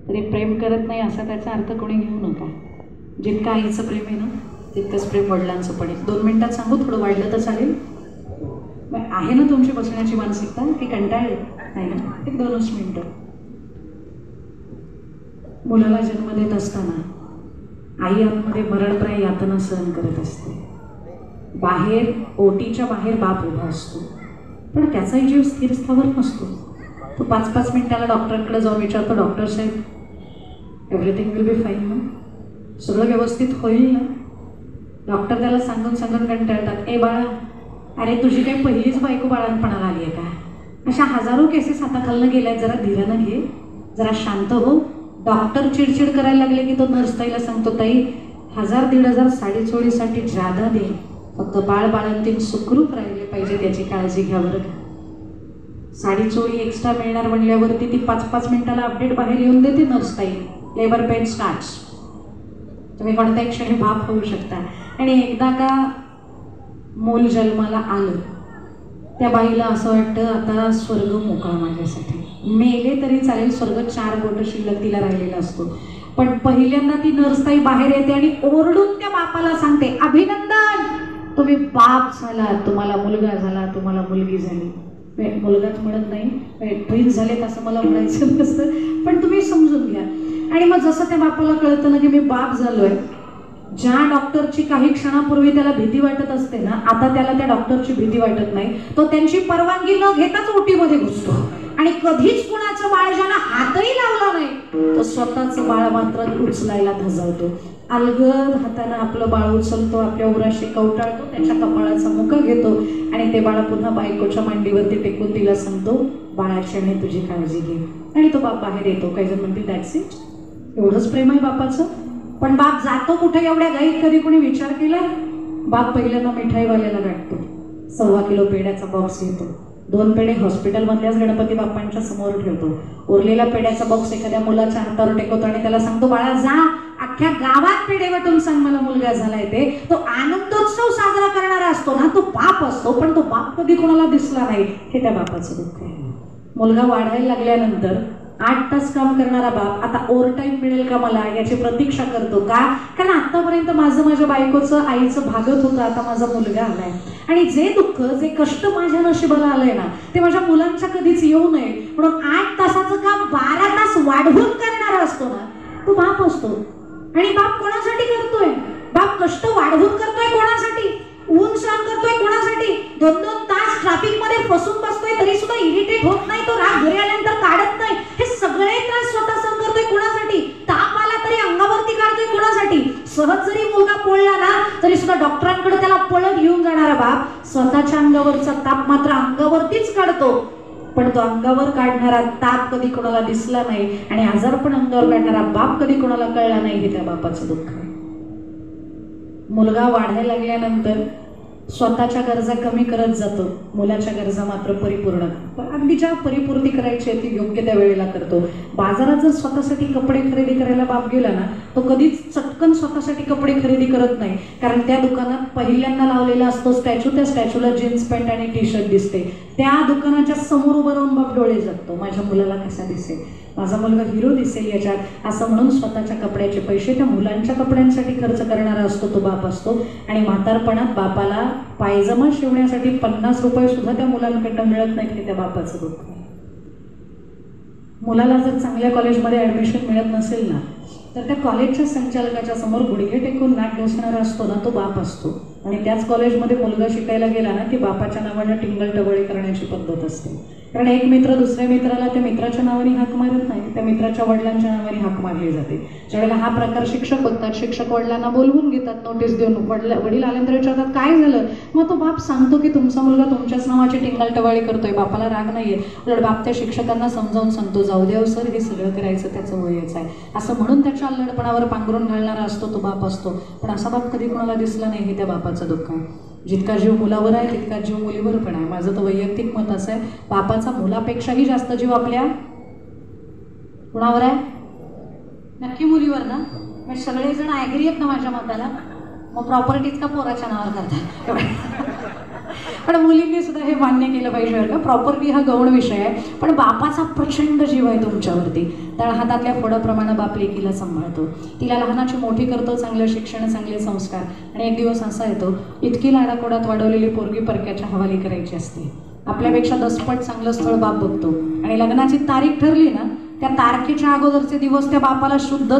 तरी प्रेम करत नाही असा त्याचा अर्थ कोणी घेऊ नका. जितकं आईचं प्रेम आहे ना तितकंच प्रेम वडिलांचं पण आहे. 2 मिनिटात सांगू, थोडं वाढलं तर चालेल? आहे ना तुमची बसण्याची मानसिकता की कंटाळले? नाही ना, 1-2 मिनिटं. मुलाला जन्म देत असताना आई आतमध्ये मरणप्राय यातना सहन करत असते. बाहेर ओटीच्या बाहेर बाप उभा असतो, पण त्याचाही जीव स्थिर स्थावर नसतो. तो 5-5 मिनिटाला डॉक्टरकडे जाऊन विचारतो, डॉक्टर साहेब एव्हरीथिंग विल बी फाईन ना, सगळं व्यवस्थित होईल ना? डॉक्टर त्याला सांगून सांगून कंटाळतात. ए बाळा, अरे तुझी काही पहिलीच बायको बाळांपणाला आली आहे का? अशा हजारो केसेस हाताखालनं गेल्यात, जरा धीरानं घे, जरा शांत हो. डॉक्टर चिडचिड करायला लागले की तो नर्स ताईला सांगतो, ताई 1000-1500 साडीचोळीसाठी जादा दे, फक्त बाळांतीन सुखरूप राहिले पाहिजे त्याची काळजी घ्या बरं का. साडीचोळी एक्स्ट्रा मिळणार म्हणल्यावरती ती 5-5 मिनिटाला अपडेट बाहेर येऊन देते नर्स ताई, लेबर पेन स्टार्ट्स. तुम्ही कोणत्याही क्षणी बाप होऊ शकता. आणि एकदा का मूल जन्माला आलं त्या बाईला असं वाटतं आता स्वर्ग मोकळा माझ्यासाठी, मेले तरी चालेल, स्वर्ग 4 बोटं शिल्लक तिला राहिलेला असतो. पण पहिल्यांदा ती नर्सताई बाहेर येते आणि ओरडून त्या बापाला सांगते, अभिनंदन, तुम्ही बाप झाला, तुम्हाला मुलगा झाला, तुम्हाला मुलगी झाली. मुलगाच म्हणत नाही, ट्विन्स झालेत असं मला म्हणायचं नसतं, पण तुम्ही समजून घ्या. आणि मग जसं त्या बापाला कळतं ना की मी बाप झालोय, ज्या डॉक्टरची काही क्षणापूर्वी त्याला भीती वाटत असते ना, आता त्याला त्या डॉक्टरची भीती वाटत नाही. तो त्यांची परवानगी न घेताच ओटीमध्ये घुसतो आणि कधीच कुणाचं बाळ ज्याला हातही लावला नाही तो स्वतःचं बाळ मात्र उचलायला धजावतो. अलगद हाताने आपलं बाळ उचलतो, आपल्या उराशी कवटाळतो, त्याच्या कपाळाचा मुका घेतो आणि ते बाळ पुन्हा बायकोच्या मांडीवरती टेकून तिला सांगतो, बाळाची आणि तुझी काळजी घे. आणि तो बाप बाहेर येतो. काही जण म्हणतील दॅट्स इट, एवढंच प्रेम आहे बापाचं. पण बाप जातो कुठे एवढ्या घाईत, कधी कोणी विचार केला? बाप पहिल्यांदा मिठाईवाल्याला गाठतो, 1.25 किलो पेड्याचा बॉक्स घेतो, 2 पेढे हॉस्पिटलमधल्याच गणपती बाप्पांच्या समोर ठेवतो. उरलेला पेड्याचा बॉक्स एखाद्या मुलाच्या हातावर टेकवतो आणि त्याला सांगतो, बाळा जा, अख्ख्या गावात पेढे वाटून सांग मला मुलगा झालाय ते. तो आनंदोत्सव साजरा करणारा असतो ना, तो बाप असतो, पण तो बाप कधी कोणाला दिसला नाही, हे त्या बापाचं दुःख आहे. मुलगा वाढायला लागल्यानंतर 8 तास काम करणारा बाप आता ओव्हर टाईम मिळेल का मला याची प्रतीक्षा करतो का? कारण आतापर्यंत माझं माझ्या बायकोचं आईचं भागत होतं, आता माझा मुलगा आलाय. आणि जे दुःख जे कष्ट माझ्या नशिबाला आलंय ना ते माझ्या मुलांच्या कधीच येऊ नये म्हणून 8 तासाचं काम 12 तास वाढवून करणारा असतो ना, तो बाप असतो. आणि बाप कोणासाठी करतोय? बाप कष्ट वाढवून करतोय कोणासाठी? ऊन सहन करतोय कोणासाठी? 2-2 तास ट्रॅफिक मध्ये फसून बसतोय तरी सुद्धा इरिटेट होत नाही, तो राग घरी आल्यानंतर काढत नाही. हे सगळे त्रास स्वतः सहन करतोय कोणासाठी? ताप आला तरी अंगावरती काढतोय कोणासाठी? सहज जरी मुलगा पडला ना तरी सुद्धा डॉक्टरांकडे त्याला पळत घेऊन जाणारा बाप स्वतःच्या अंगावरचा ताप मात्र अंगावरतीच काढतो. पण तो अंगावर काढणारा ताप कधी कोणाला दिसला नाही आणि आजार पण अंगावर काढणारा बाप कधी कोणाला कळला नाही, हे त्या बापाचं दुःख आहे. मुलगा वाढायला लागल्यानंतर स्वतःच्या गरजा कमी करत जातो, मुलाच्या गरजा मात्र परिपूर्ण. अगदी ज्या परिपूर्ती करायची आहे ती योग्य त्या वेळेला करतो. बाजारात जर स्वतःसाठी कपडे खरेदी करायला बाप गेला ना तो कधीच चटकन स्वतःसाठी कपडे खरेदी करत नाही, कारण त्या दुकानात पहिल्यांदा लावलेला असतो स्टॅच्यू, त्या स्टॅच्यूला जीन्स पॅन्ट आणि टी शर्ट दिसते. त्या दुकानाच्या समोर उभं राहून बाप डोळे जगतो, माझ्या मुलाला कसा दिसेल, माझा मुलगा हिरो दिसेल याच्यात, असं म्हणून स्वतःच्या कपड्याचे पैसे त्या मुलांच्या कपड्यांसाठी खर्च करणारा असतो तो बाप असतो. आणि म्हातारपणात बापाला पायजमा शिवण्यासाठी 50 रुपये सुद्धा त्या मुलांकडनं मिळत नाहीत, हे त्या बापाचं दुःख आहे. मुलाला जर चांगल्या कॉलेजमध्ये ॲडमिशन मिळत नसेल ना तर त्या कॉलेजच्या संचालकाच्या समोर गुडघे टेकून नाक घोसणारा असतो ना तो बाप असतो. आणि त्याच कॉलेजमध्ये मुलगा शिकायला गेला ना की बापाच्या नावानं टिंगलटवळी करण्याची पद्धत असते. कारण एक मित्र दुसऱ्या मित्राला त्या मित्राच्या नावाने हाक मारत नाही, त्या मित्राच्या वडिलांच्या नावाने हाक मारली जाते. ज्यावेळेला हा प्रकार शिक्षक बघतात, शिक्षक वडिलांना बोलवून घेतात, नोटीस देऊन वडील आल्यानंतर विचारतात काय झालं, मग तो बाप सांगतो की तुमचा मुलगा तुमच्याच नावाची टिंगलटवाळी करतोय. बापाला राग नाहीये, उलट बाप त्या शिक्षकांना समजावून सांगतो जाऊ द्या सर, हे सगळं करायचं त्याचं वयच आहे, असं म्हणून त्याच्या अल्लडपणावर पांघरून घालणारा असतो तो बाप असतो. पण असा बाप कधी कोणाला दिसला नाही, हे त्या बापाचं दुःख आहे. जितका जीव मुलावर आहे तितका जीव मुलीवर पण आहे. माझं तर वैयक्तिक मत असं आहे, बापाचा मुलापेक्षाही जास्त जीव आपल्या कुणावर आहे? नक्की मुलीवर ना? मग सगळेजण ॲग्री आहेत ना माझ्या मताला? मग प्रॉपर्टीज का पोराच्या नावावर करतात? पण मुलींनी सुद्धा हे मान्य केलं पाहिजे बरं का. प्रॉपरली हा गौण विषय आहे, पण बापाचा प्रचंड जीव आहे तुमच्यावरती. त्याला हातातल्या फोडाप्रमाणे बाप लेकीला सांभाळतो, तिला लहानाची मोठी करतो, चांगलं शिक्षण, चांगले संस्कार. आणि एक दिवस असा येतो, इतकी लाडाकोडात वाढवलेली पोरगी परक्याच्या हवाली करायची असते. आपल्यापेक्षा 10 पट चांगलं स्थळ बाप बघतो आणि लग्नाची तारीख ठरली ना, त्या तारखेच्या अगोदरचे दिवस त्या बापाला शुद्ध